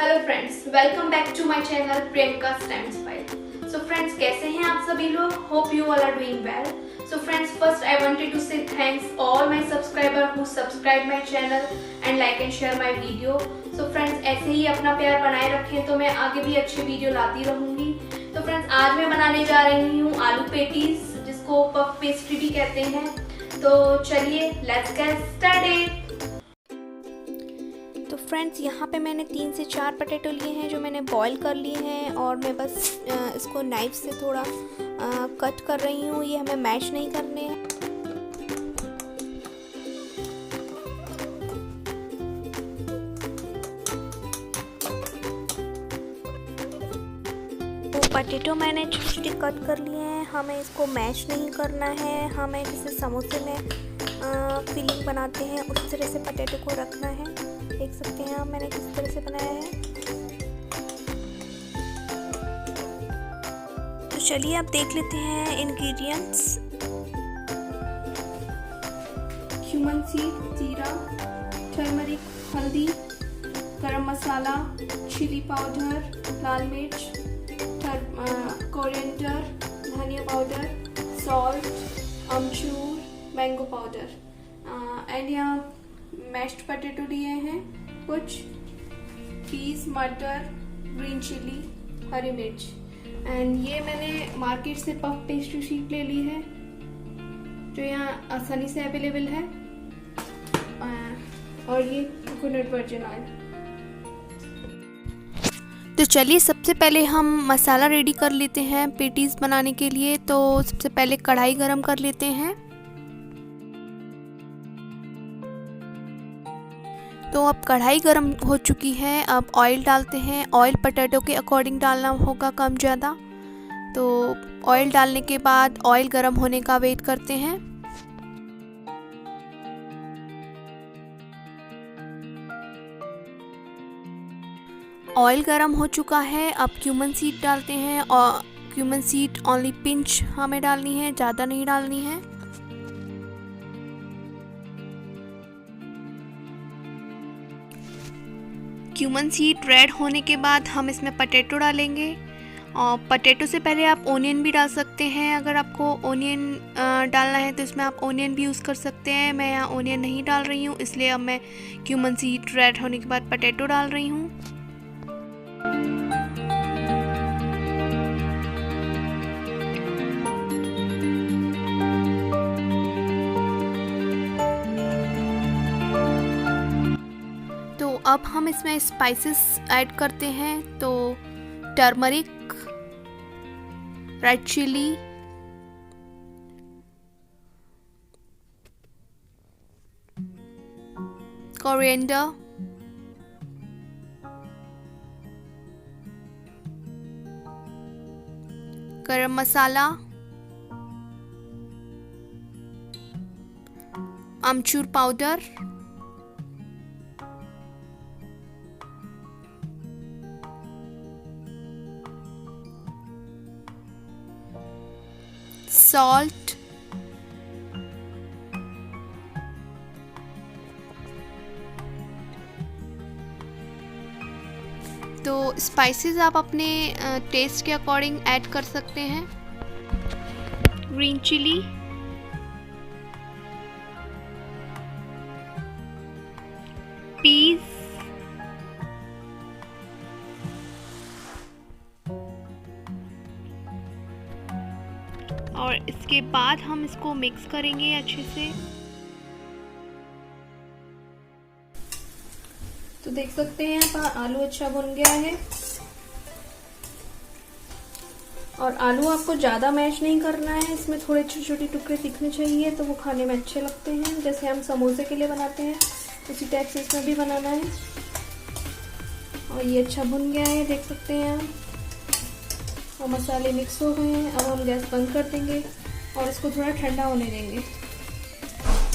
Hello friends, welcome back to my channel Priyanka style. So friends, कैसे हैं आप सभी लोग? Hope you all are doing well. So friends, first I wanted to say thanks all my subscriber who subscribe my channel and like and share my video. So friends, ऐसे ही अपना प्यार बनाए रखें तो मैं आगे भी अच्छी वीडियो लाती रहूंगी। तो फ्रेंड्स, आज मैं बनाने जा रही हूँ आलू पेटीज, जिसको पफ पेस्ट्री भी कहते हैं। तो चलिए लेट्स गेट स्टार्टेड। तो फ्रेंड्स, यहाँ पे मैंने 3 से 4 पोटैटो लिए हैं जो मैंने बॉईल कर लिए हैं, और मैं बस इसको नाइफ से थोड़ा कट कर रही हूँ। ये हमें मैश नहीं करने हैं। तो पोटैटो मैंने छोटे कट कर लिए हैं। हमें इसको मैश नहीं करना है, हमें जैसे समोसे में फिलिंग बनाते हैं उस तरह से पोटैटो को रखना है। देख सकते हैं आप मैंने किस तरह से बनाया है। तो चलिए आप देख लेते हैं इंग्रेडिएंट्स। क्यूमन सीड, जीरा, टर्मरिक, हल्दी, गरम मसाला, चिली पाउडर, लाल मिर्च, कोरिएंडर, धनिया powder, salt, amchur, mango powder and यहाँ मैश्ड पोटैटो लिए हैं, कुछ पीस, मटर, ग्रीन चिली, हरी मिर्च। एंड ये मैंने मार्केट से पफ पेस्ट्री शीट ले ली है जो यहाँ आसानी से अवेलेबल है, और ये कोकोनट वर्जिन ऑयल। तो चलिए सबसे पहले हम मसाला रेडी कर लेते हैं पेटीज बनाने के लिए। तो सबसे पहले कढ़ाई गरम कर लेते हैं। तो अब कढ़ाई गरम हो चुकी है, अब ऑयल डालते हैं। ऑयल पोटैटो के अकॉर्डिंग डालना होगा, कम ज़्यादा। तो ऑयल डालने के बाद ऑयल गरम होने का वेट करते हैं। ऑयल गरम हो चुका है, अब क्यूमन सीड डालते हैं। और क्यूमन सीड ओनली पिंच हमें डालनी है, ज़्यादा नहीं डालनी है। क्यूमन सीड रेड होने के बाद हम इसमें पोटैटो डालेंगे। और पोटैटो से पहले आप ओनियन भी डाल सकते हैं। अगर आपको ओनियन डालना है तो इसमें आप ओनियन भी यूज़ कर सकते हैं। मैं यहाँ ओनियन नहीं डाल रही हूँ, इसलिए अब मैं क्यूमन सीड रेड होने के बाद पोटैटो डाल रही हूँ। तो अब हम इसमें स्पाइसेस ऐड करते हैं। तो टर्मरिक, रेड चिली, कोरिएंडर, गरम मसाला, अमचूर पाउडर, सॉल्ट, तो स्पाइसेस आप अपने टेस्ट के अकॉर्डिंग ऐड कर सकते हैं। ग्रीन चिली, पीस, और इसके बाद हम इसको मिक्स करेंगे अच्छे से। तो देख सकते हैं आप आलू अच्छा भुन गया है। और आलू आपको ज़्यादा मैश नहीं करना है, इसमें थोड़े छोटे छोटे टुकड़े दिखने चाहिए तो वो खाने में अच्छे लगते हैं। जैसे हम समोसे के लिए बनाते हैं उसी टाइप से इसमें भी बनाना है। और ये अच्छा भुन गया है, देख सकते हैं आप। और मसाले मिक्स हो गए हैं। अब हम गैस बंद कर देंगे और इसको थोड़ा ठंडा होने देंगे।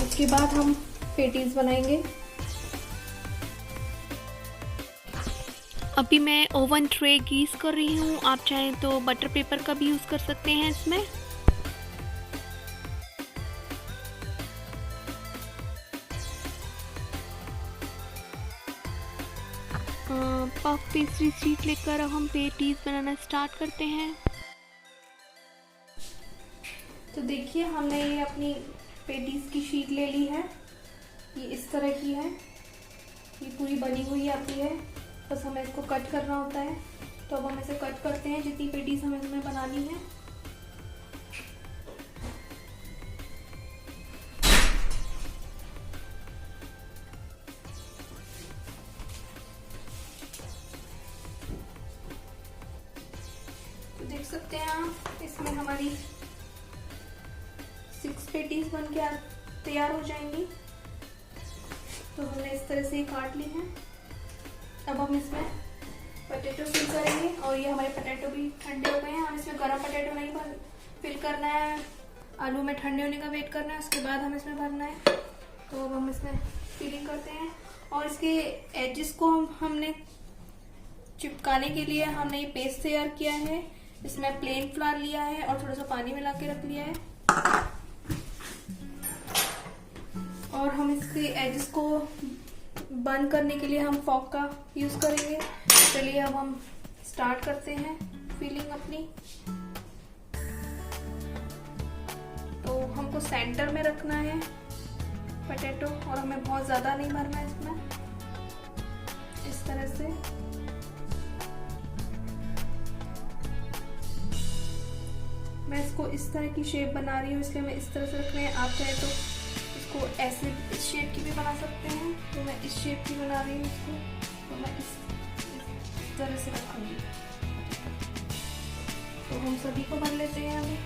उसके बाद हम पेटीज बनाएंगे। अभी मैं ओवन ट्रे गीस कर रही हूँ। आप चाहें तो बटर पेपर का भी यूज़ कर सकते हैं इसमें। पफ पेस्ट्री शीट लेकर अब हम पेटीज बनाना स्टार्ट करते हैं। तो देखिए हमने ये अपनी पेटीज की शीट ले ली है। ये इस तरह की है, ये पूरी बनी हुई आती है, बस हमें इसको कट करना होता है। तो अब हम इसे कट करते हैं जितनी पेटीज हमें इसमें बनानी है। तो देख सकते हैं आप, इसमें हमारी 6 पेटीज बन के तैयार हो जाएंगी। तो हमने इस तरह से काट ली है। अब हम इसमें पोटैटो फिल करेंगे और ये हमारे पोटैटो भी ठंडे हो गए हैं। हम इसमें गरम पोटैटो नहीं फिल करना है, आलू में ठंडे होने का वेट करना है, उसके बाद हम इसमें भरना है। तो अब हम इसमें फिलिंग करते हैं और इसके एजेस को हमने चिपकाने के लिए हमने ये पेस्ट तैयार किया है। इसमें प्लेन फ्लावर लिया है और थोड़ा सा पानी मिला के रख लिया है और हम इसके एजेस को बंद करने के लिए हम फॉक का यूज करेंगे। चलिए अब हम स्टार्ट करते हैं फिलिंग अपनी। तो हमको सेंटर में रखना है पोटैटो और हमें बहुत ज्यादा नहीं भरना है इसमें, इस तरह से। मैं इसको इस तरह की शेप बना रही हूँ, इसलिए मैं इस तरह से रख रहे हैं। आप चाहे तो इसको ऐसे इस शेप की भी बना सकते हैं। तो मैं इस शेप की बना रही हूँ इसको, तो मैं इस तरह से रखूंगी। तो हम सभी को भर लेते हैं अभी।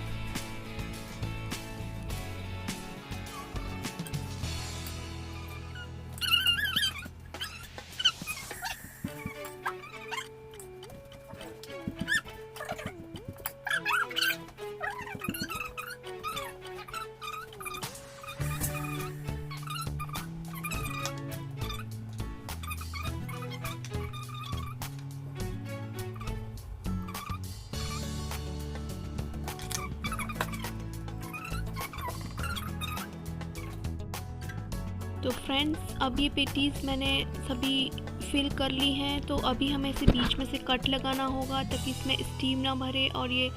तो फ्रेंड्स, अब ये पेटीज मैंने सभी फिल कर ली हैं। तो अभी हमें इसे बीच में से कट लगाना होगा ताकि इसमें स्टीम ना भरे और ये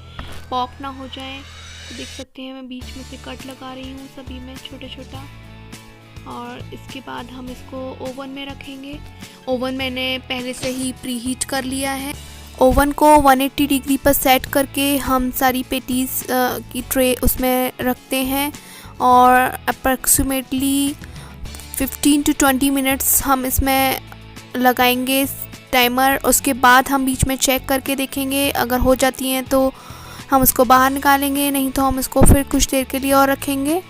पॉप ना हो जाए। तो देख सकते हैं मैं बीच में से कट लगा रही हूँ सभी में छोटा छोटा। और इसके बाद हम इसको ओवन में रखेंगे। ओवन मैंने पहले से ही प्री हीट कर लिया है। ओवन को 180 डिग्री पर सेट करके हम सारी पेटीज की ट्रे उसमें रखते हैं और अप्रॉक्सीमेटली 15 to 20 मिनट्स हम इसमें लगाएंगे टाइमर। उसके बाद हम बीच में चेक करके देखेंगे, अगर हो जाती हैं तो हम उसको बाहर निकालेंगे, नहीं तो हम इसको फिर कुछ देर के लिए और रखेंगे।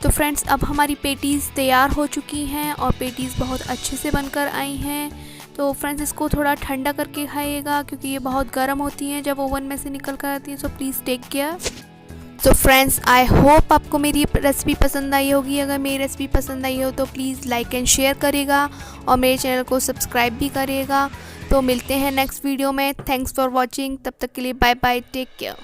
तो फ्रेंड्स, अब हमारी पेटीज़ तैयार हो चुकी हैं और पेटीज़ बहुत अच्छे से बनकर आई हैं। तो फ्रेंड्स, इसको थोड़ा ठंडा करके खाइएगा क्योंकि ये बहुत गर्म होती हैं जब ओवन में से निकल कर आती हैं। So please take care. तो फ्रेंड्स, आई होप आपको मेरी रेसिपी पसंद आई होगी। अगर मेरी रेसिपी पसंद आई हो तो प्लीज़ लाइक एंड शेयर करिएगा और मेरे चैनल को सब्सक्राइब भी करिएगा। तो मिलते हैं नेक्स्ट वीडियो में। Thanks for watching. तब तक के लिए बाय बाय, टेक केयर।